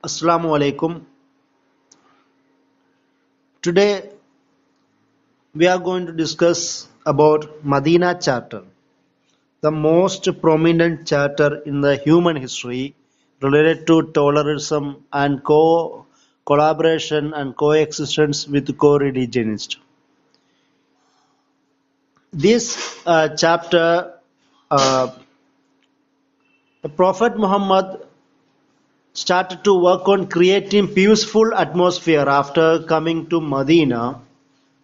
Assalamu alaikum. Today we are going to discuss about Medina Charter, the most prominent charter in the human history related to tolerism and collaboration and coexistence with co-religionists. This chapter, the Prophet Muhammad started to work on creating peaceful atmosphere after coming to Medina,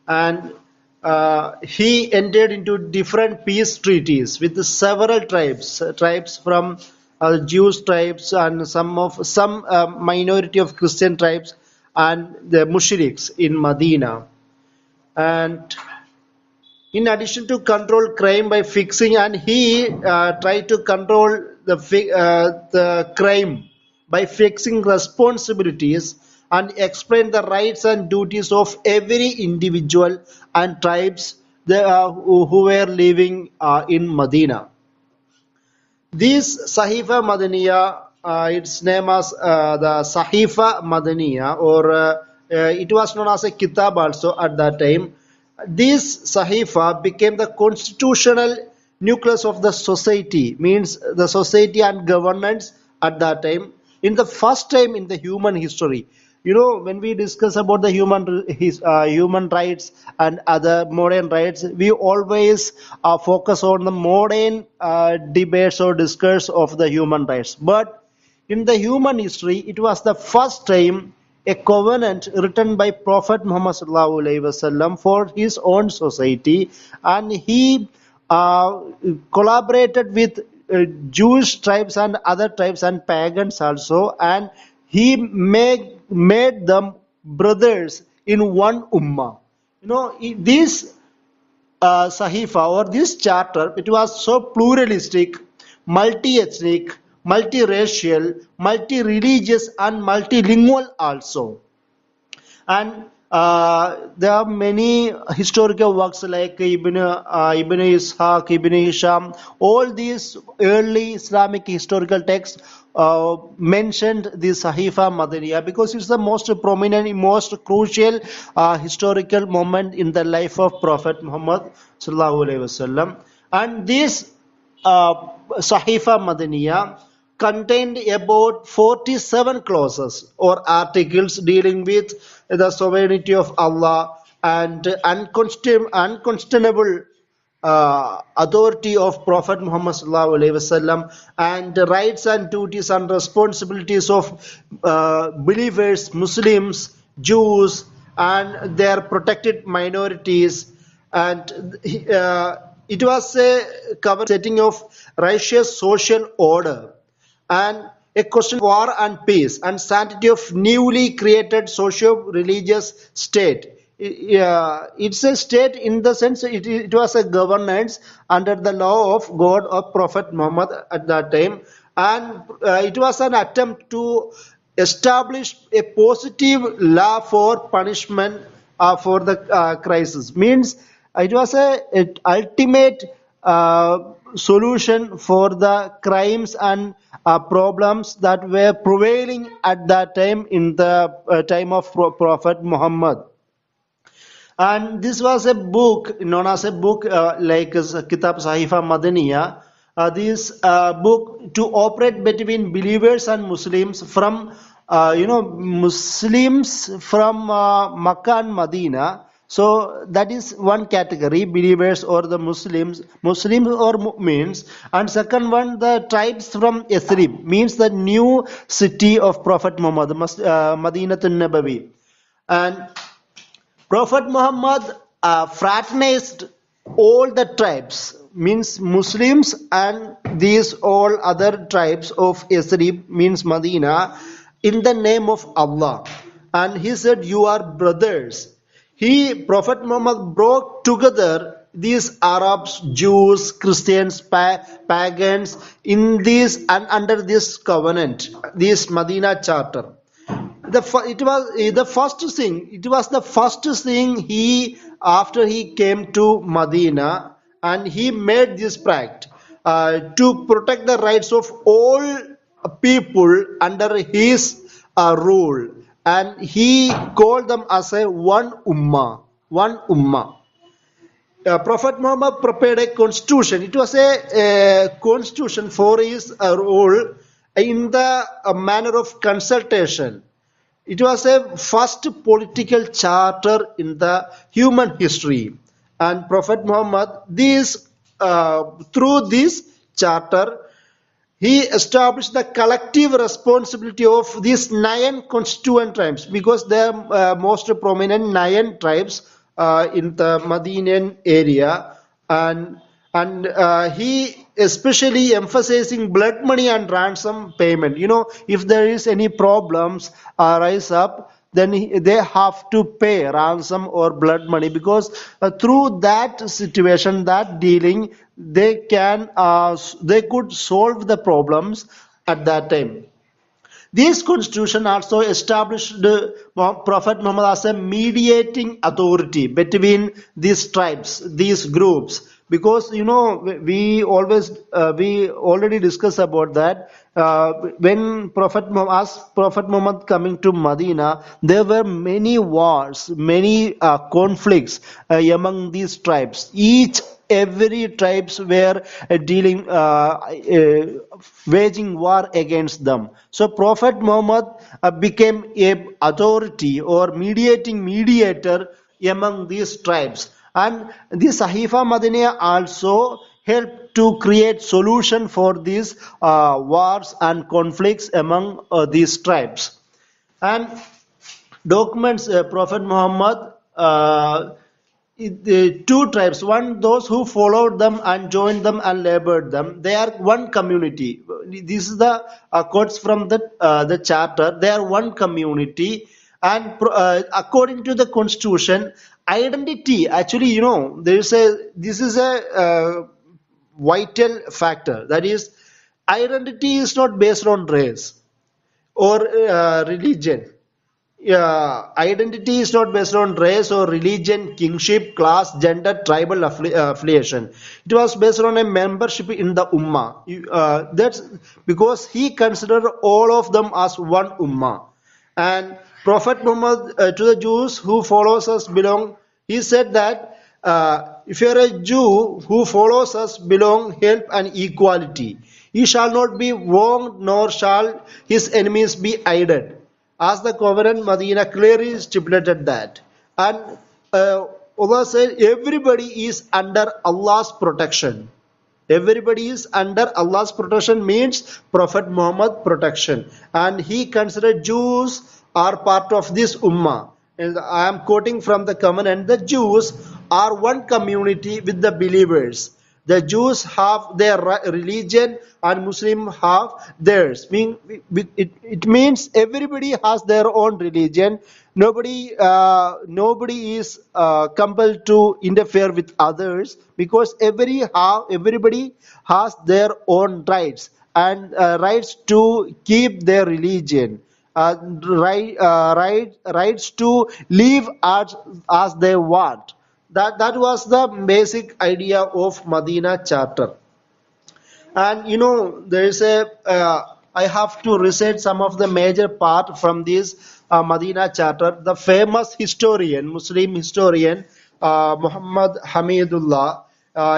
and he entered into different peace treaties with several tribes from Jewish tribes and some minority of Christian tribes and the mushriks in Medina. And in addition to control crime by fixing, and he tried to control the crime by fixing responsibilities and explain the rights and duties of every individual and tribes who were living in Medina. This Sahifa Madaniya, its name as the Sahifa Madaniya, or it was known as a Kitab also at that time. This Sahifa became the constitutional nucleus of the society, means the society and governance at that time, in the first time in the human history. When we discuss about the human rights and other modern rights, we always focus on the modern debates or discourse of the human rights. But in the human history, it was the first time a covenant written by Prophet Muhammad sallallahu alaihi wasallam for his own society, and he collaborated with Jewish tribes and other tribes and pagans also, and he made them brothers in one ummah. This Sahifa or this charter, it was so pluralistic, multi-ethnic, multiracial, multi-religious, and multilingual also. And there are many historical works like Ibn Ishaq, Ibn Hisham. All these early Islamic historical texts mentioned the Sahifa Madaniya because it's the most prominent, most crucial historical moment in the life of Prophet Muhammad sallallahu alaihi wasallam. And this Sahifa Madaniya contained about 47 clauses or articles dealing with the sovereignty of Allah and unquestionable authority of Prophet Muhammad sallallahu alaihi wasallam, and the rights and duties and responsibilities of believers, Muslims, Jews, and their protected minorities. And it was a cover setting of righteous social order and a question of war and peace and sanctity of newly created socio-religious state. It's a state in the sense it was a governance under the law of God of Prophet Muhammad at that time, and it was an attempt to establish a positive law for punishment for the crisis. Means it was a ultimate solution for the crimes and problems that were prevailing at that time in the time of Prophet Muhammad. And this was a book known as a book like Kitab Sahifa Madaniya. This book to operate between believers and Muslims from Muslims from Makkah and Medina. So that is one category, believers or the Muslims or Mu'mins. And second one, the tribes from Yathrib, means the new city of Prophet Muhammad, Madinatul Nabawi. And Prophet Muhammad fraternized all the tribes, means Muslims and these all other tribes of Yathrib, means Medina, in the name of Allah. And he said, you are brothers. Prophet Muhammad brought together these Arabs, Jews, Christians, pagans in this and under this covenant, this Medina charter. It was the first thing he after he came to Medina, and he made this pact to protect the rights of all people under his rule, and he called them as a one ummah. One ummah. Prophet Muhammad prepared a constitution. It was a constitution for his rule in the manner of consultation. It was a first political charter in the human history, and Prophet Muhammad, through this charter, he established the collective responsibility of these nine constituent tribes, because they are most prominent nine tribes in the Medinan area, and he especially emphasizing blood money and ransom payment. If there is any problems rise up, then they have to pay ransom or blood money, because through that situation, that dealing, they could solve the problems at that time. This constitution also established Prophet Muhammad as a mediating authority between these tribes, these groups, because we already discussed about that. When Prophet Muhammad coming to Medina, there were many wars, many conflicts among these tribes. Every tribes were waging war against them. So Prophet Muhammad became a authority or mediator among these tribes, and the Sahifa Madaniya also helped to create solution for these wars and conflicts among these tribes. And documents Prophet Muhammad, the two tribes, one those who followed them and joined them and labored them, they are one community. This is the quotes from the chapter. They are one community, and according to the constitution, identity, actually, this is a vital factor. That is, identity is not based on race or religion. Identity is not based on race or religion, kingship, class, gender, tribal affiliation. It was based on a membership in the ummah. That's because he considered all of them as one ummah. And Prophet Muhammad, to the Jews who follows us belong, he said that if you are a Jew who follows us belong help and equality. He shall not be wronged, nor shall his enemies be aided, as the covenant Medina clearly stipulated that. And Allah said everybody is under Allah's protection. Everybody is under Allah's protection means Prophet Muhammad protection. And he considered Jews are part of this ummah. And I am quoting from the covenant, the Jews are one community with the believers. The Jews have their religion and Muslims have theirs. It means everybody has their own religion. Nobody is compelled to interfere with others, because everybody has their own rights and rights to keep their religion. Rights to live as they want. That was the basic idea of Medina Charter. And there is I have to recite some of the major part from this Medina Charter. The famous historian, Muslim historian, Muhammad Hamidullah,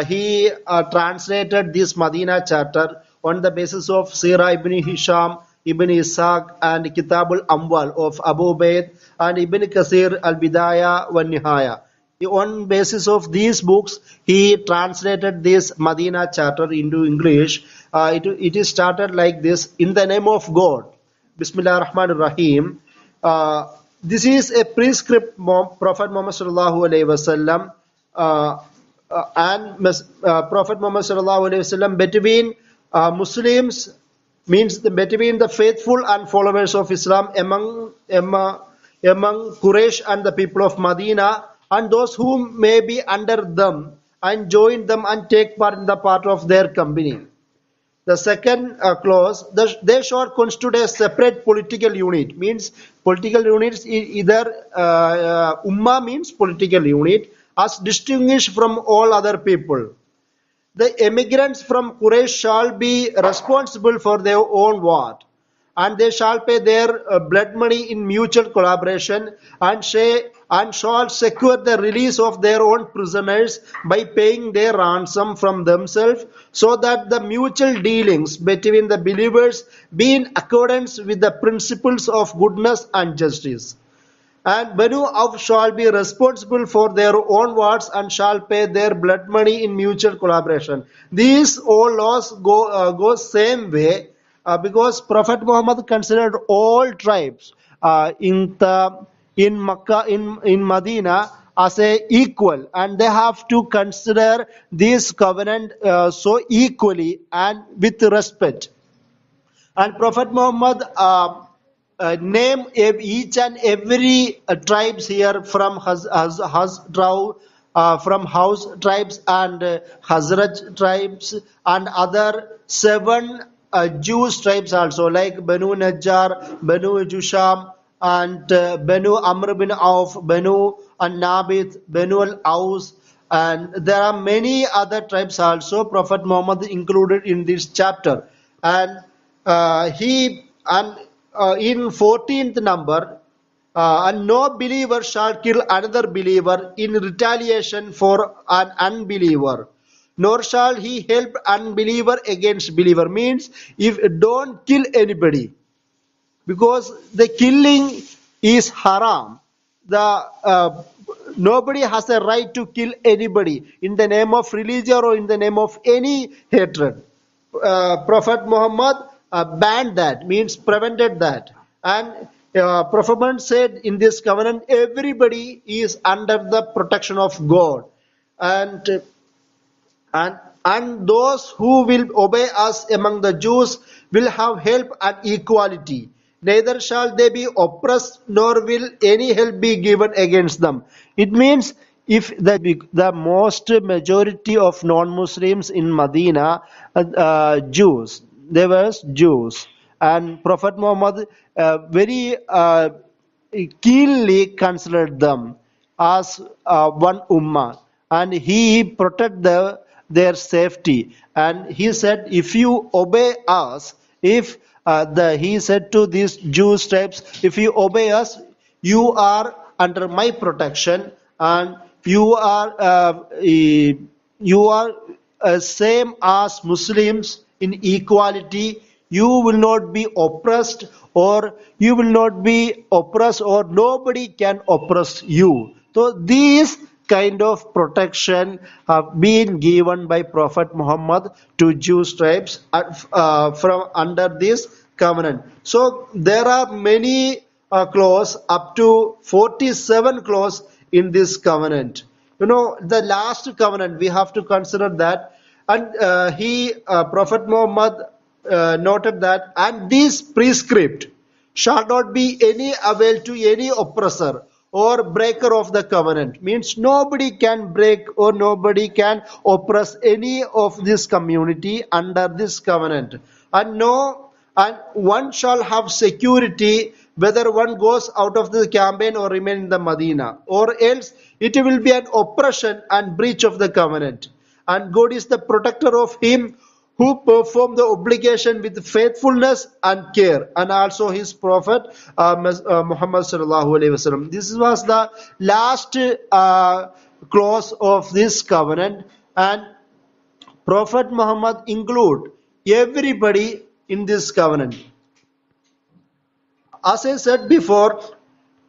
he translated this Medina Charter on the basis of Sirah ibn Hisham, Ibn Ishaq, and Kitabul Amwal of Abu Bayd, and Ibn Kasir al-Bidayah wa Nihaya. On basis of these books, he translated this Medina Charter into English. It is started like this: in the name of God, Bismillah ar-Rahman ar-Rahim. This is a prescript Prophet Muhammad sallallahu alaihi wasallam and Prophet Muhammad sallallahu alaihi wasallam between Muslims, means between the faithful and followers of Islam among Quraysh and the people of Medina, and those who may be under them, and join them and take part in the part of their company. The second clause, they shall constitute a separate political unit. Means political units either ummah means political unit, as distinguished from all other people. The emigrants from Quraysh shall be responsible for their own ward, and they shall pay their blood money in mutual collaboration, and shall secure the release of their own prisoners by paying their ransom from themselves, so that the mutual dealings between the believers be in accordance with the principles of goodness and justice. And Banu Auf shall be responsible for their own wards and shall pay their blood money in mutual collaboration. These all laws go same way, because Prophet Muhammad considered all tribes in Makkah, in Medina, as a equal, and they have to consider this covenant so equally and with respect. And Prophet Muhammad name each and every tribes here from from House tribes and Hazraj tribes and other 7 Jewish tribes also, like Banu Najjar, Banu Jusham, and Banu Amr bin Auf, Banu An-Nabith, Banu Al-Aus, and there are many other tribes also Prophet Muhammad included in this chapter. And he and in 14th number, and no believer shall kill another believer in retaliation for an unbeliever, nor shall he help unbeliever against believer. Means, if don't kill anybody, because the killing is haram. Nobody has a right to kill anybody in the name of religion or in the name of any hatred. Prophet Muhammad banned that, means prevented that. And Prophet Muhammad said in this covenant, everybody is under the protection of God. And those who will obey us among the Jews will have help and equality. Neither shall they be oppressed, nor will any help be given against them. It means, if the most majority of non-Muslims in Medina, Jews, they were Jews, and Prophet Muhammad very keenly considered them as one ummah, and he protected their safety. And he said, if you obey us, he said to these Jewish tribes, if you obey us, you are under my protection, and you are same as Muslims in equality. You will not be oppressed, or nobody can oppress you. So these kind of protection have been given by Prophet Muhammad to Jewish tribes from under this covenant. So there are many clause, up to 47 clause in this covenant. The last covenant, we have to consider that. And Prophet Muhammad noted that, and this prescript shall not be any avail to any oppressor or breaker of the covenant. Means nobody can break or nobody can oppress any of this community under this covenant. And one shall have security whether one goes out of the campaign or remain in the Medina, or else it will be an oppression and breach of the covenant. And God is the protector of him who performed the obligation with faithfulness and care, and also his prophet Muhammad sallallahu alaihi wasallam. This was the last clause of this covenant, and Prophet Muhammad include everybody in this covenant. As I said before,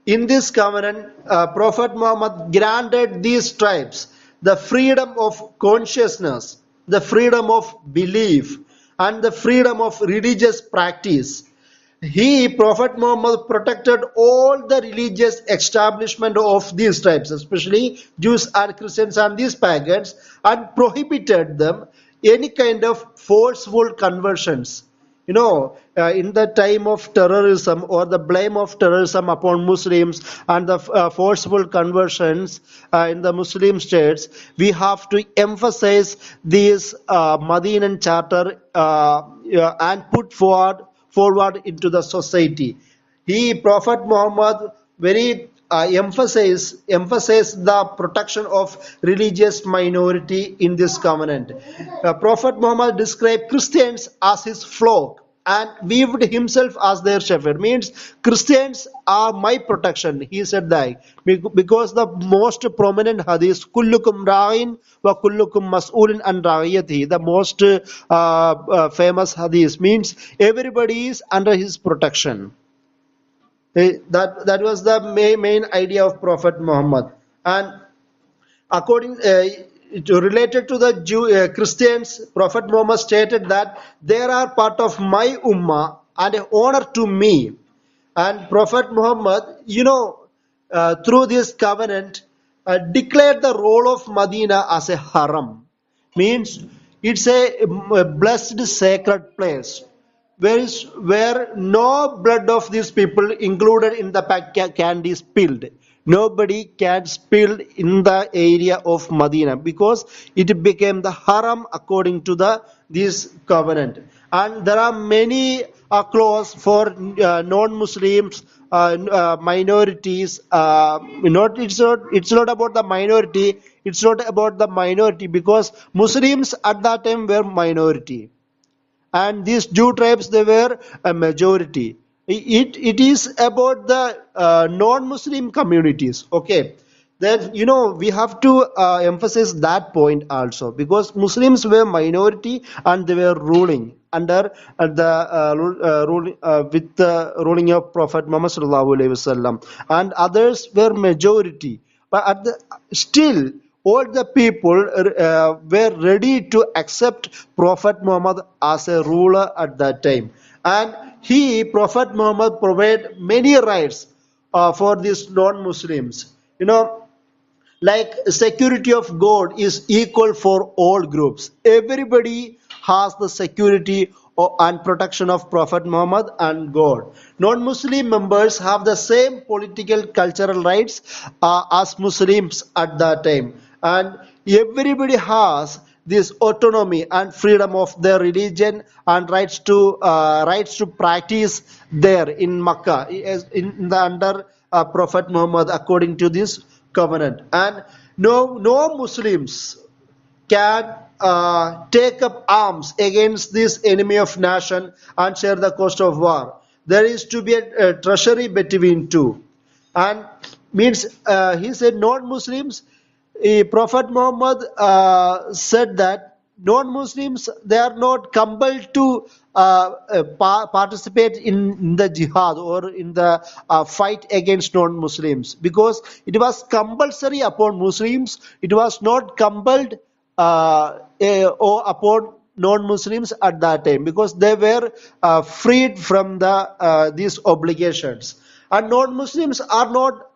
in this covenant, Prophet Muhammad granted these tribes the freedom of consciousness, the freedom of belief, and the freedom of religious practice. Prophet Muhammad, protected all the religious establishment of these tribes, especially Jews and Christians and these pagans, and prohibited them any kind of forceful conversions. In the time of terrorism, or the blame of terrorism upon Muslims, and the forceful conversions in the Muslim states, we have to emphasize this Medinan charter and put forward into the society. Prophet Muhammad, very emphasize the protection of religious minority in this covenant. Prophet Muhammad described Christians as his flock and weaved himself as their shepherd. Means Christians are my protection. He said that because the most prominent hadith, kullukum ra'in wa kullukum mas'ulun an ra'iyati, the most famous hadith, means everybody is under his protection. That was the main idea of Prophet Muhammad. And according related to the Christians, Prophet Muhammad stated that they are part of my ummah and an honor to me. And Prophet Muhammad, through this covenant, declared the role of Medina as a haram. Means it's a blessed sacred place where no blood of these people included in the pack can be spilled. Nobody can spill in the area of Medina because it became the haram according to this covenant. And there are many clauses for non-Muslims, minorities. It's not about the minority. It's not about the minority because Muslims at that time were minority, and these Jew tribes, they were a majority. It is about the non-Muslim communities. Okay, then we have to emphasize that point also because Muslims were minority and they were ruling under the ruling with the ruling of Prophet Muhammad sallallahu alaihi wasallam, and others were majority. But still, all the people were ready to accept Prophet Muhammad as a ruler at that time. And Prophet Muhammad, provided many rights for these non-Muslims. Like security of God is equal for all groups. Everybody has the security and protection of Prophet Muhammad and God. Non-Muslim members have the same political cultural rights as Muslims at that time, and everybody has this autonomy and freedom of their religion and rights to practice there in Makkah in the under Prophet Muhammad according to this covenant. And no Muslims can take up arms against this enemy of nation and share the cost of war. There is to be a treasury between two. And means he said non-Muslims, Prophet Muhammad said that non-Muslims, they are not compelled to participate in the jihad or in the fight against non-Muslims because it was compulsory upon Muslims. It was not compelled or upon non-Muslims at that time because they were freed from these obligations. And non-Muslims are not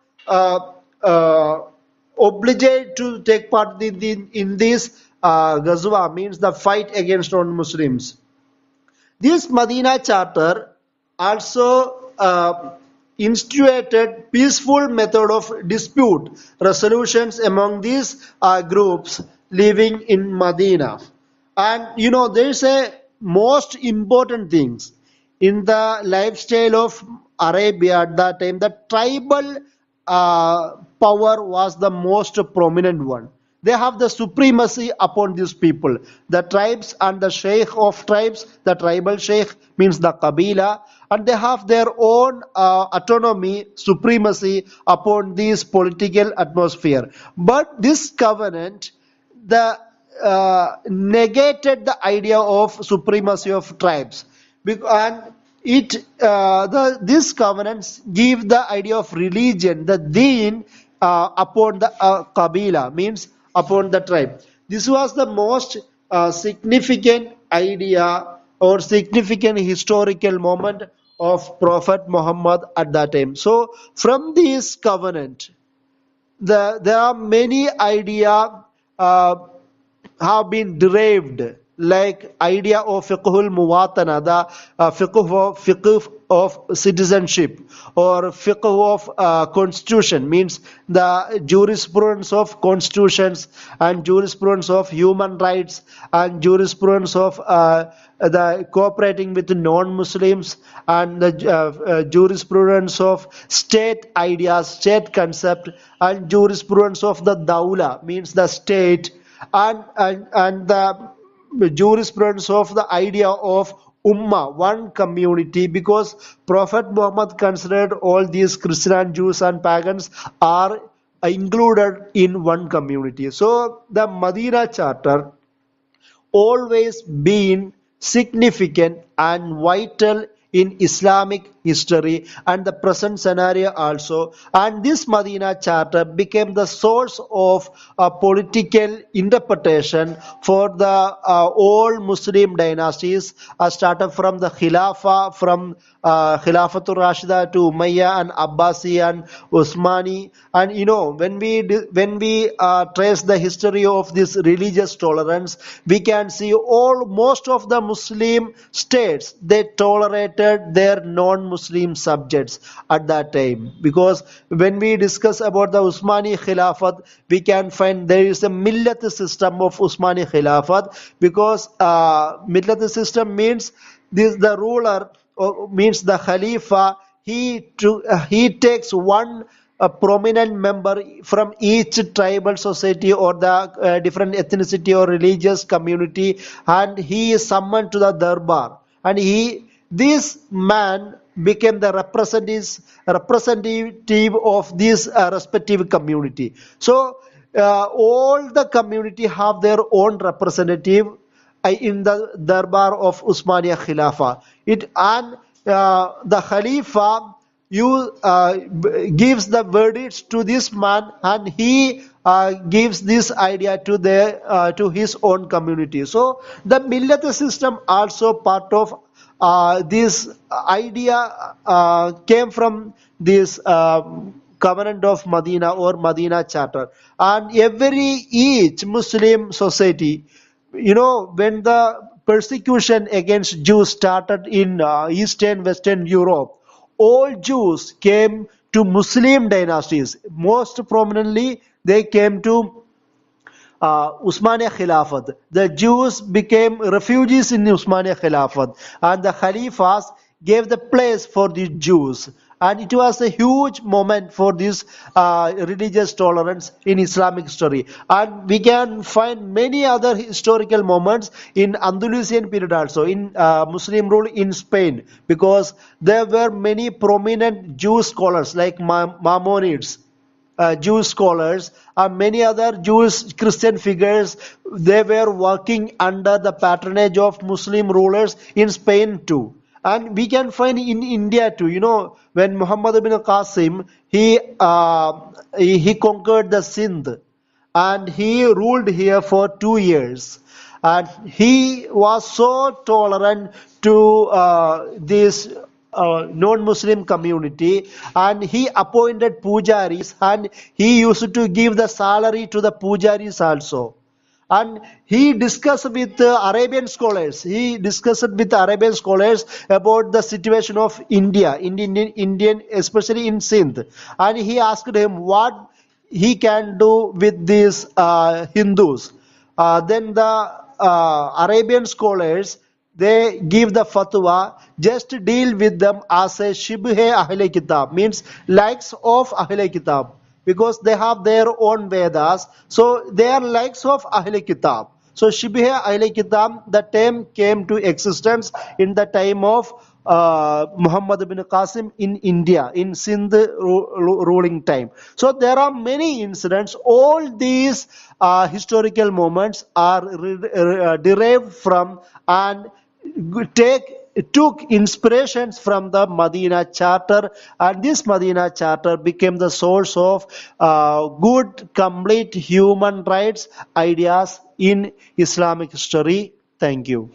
obliged to take part in this Ghazwa, means the fight against non-Muslims. This Medina Charter also instituted peaceful method of dispute resolutions among these groups living in Medina. And there is a most important things in the lifestyle of Arabia at that time. The tribal power was the most prominent one. They have the supremacy upon these people. The tribes and the sheikh of tribes, the tribal sheikh means the Qabila, and they have their own autonomy, supremacy upon this political atmosphere. But this covenant, negated the idea of supremacy of tribes, and this covenants give the idea of religion, the deen, upon the Qabila, means upon the tribe. This was the most significant idea or significant historical moment of Prophet Muhammad at that time. So from this covenant, there are many ideas have been derived, like idea of fiqhul muwatana, the fiqh of citizenship, or fiqh of constitution, means the jurisprudence of constitutions and jurisprudence of human rights and jurisprudence of the cooperating with non-Muslims, and the jurisprudence of state ideas, state concept, and jurisprudence of the dawla, means the state, and the jurisprudence of the idea of ummah, one community, because Prophet Muhammad considered all these Christian and Jews and pagans are included in one community. So the Medina Charter always been significant and vital in Islamic history and the present scenario also. And this Medina Charter became the source of political interpretation for the all Muslim dynasties, started from the Khilafah, from Khilafatul Rashida to Umayyad and Abbasi and Usmani. And when we trace the history of this religious tolerance, we can see most of the Muslim states, they tolerated their non-Muslim subjects at that time. Because when we discuss about the Usmani Khilafat, we can find there is a millat system of Usmani Khilafat, because millat system means this the ruler, means the Khalifa, he takes one a prominent member from each tribal society or the different ethnicity or religious community, and he is summoned to the darbar, and this man became the representative of this respective community. So all the community have their own representative in the darbar of Usmania Khilafa. The Khalifa gives the verdicts to this man, and he gives this idea to his own community. So the millat system also part of this idea came from this covenant of Medina or Medina Charter. And each Muslim society, when the persecution against Jews started in Eastern Western Europe, all Jews came to Muslim dynasties. Most prominently, they came to Usmania Khilafat. The Jews became refugees in Usmania Khilafat, and the Khalifas gave the place for the Jews. And it was a huge moment for this religious tolerance in Islamic history. And we can find many other historical moments in Andalusian period also, in Muslim rule in Spain, because there were many prominent Jewish scholars like Maimonides, Jewish scholars, and many other Jewish Christian figures. They were working under the patronage of Muslim rulers in Spain too. And we can find in India too. When Muhammad ibn Qasim, he conquered the Sindh, and he ruled here for 2 years. And he was so tolerant to this non-Muslim community, and he appointed pujaris, and he used to give the salary to the pujaris also. And he discussed with Arabian scholars. He discussed with Arabian scholars about the situation of Indian, especially in Sindh. And he asked him what he can do with these Hindus. Then the Arabian scholars, they give the fatwa, just deal with them as a shibhe ahle kitab, means likes of ahle kitab, because they have their own Vedas, so they are likes of Ahle Kitab. So Shibhe Ahle Kitab, the term came to existence in the time of Muhammad ibn Qasim in India, in Sindh ruling time. So there are many incidents. All these historical moments are derived from and took inspirations from the Medina Charter, and this Medina Charter became the source of good, complete human rights ideas in Islamic history. Thank you.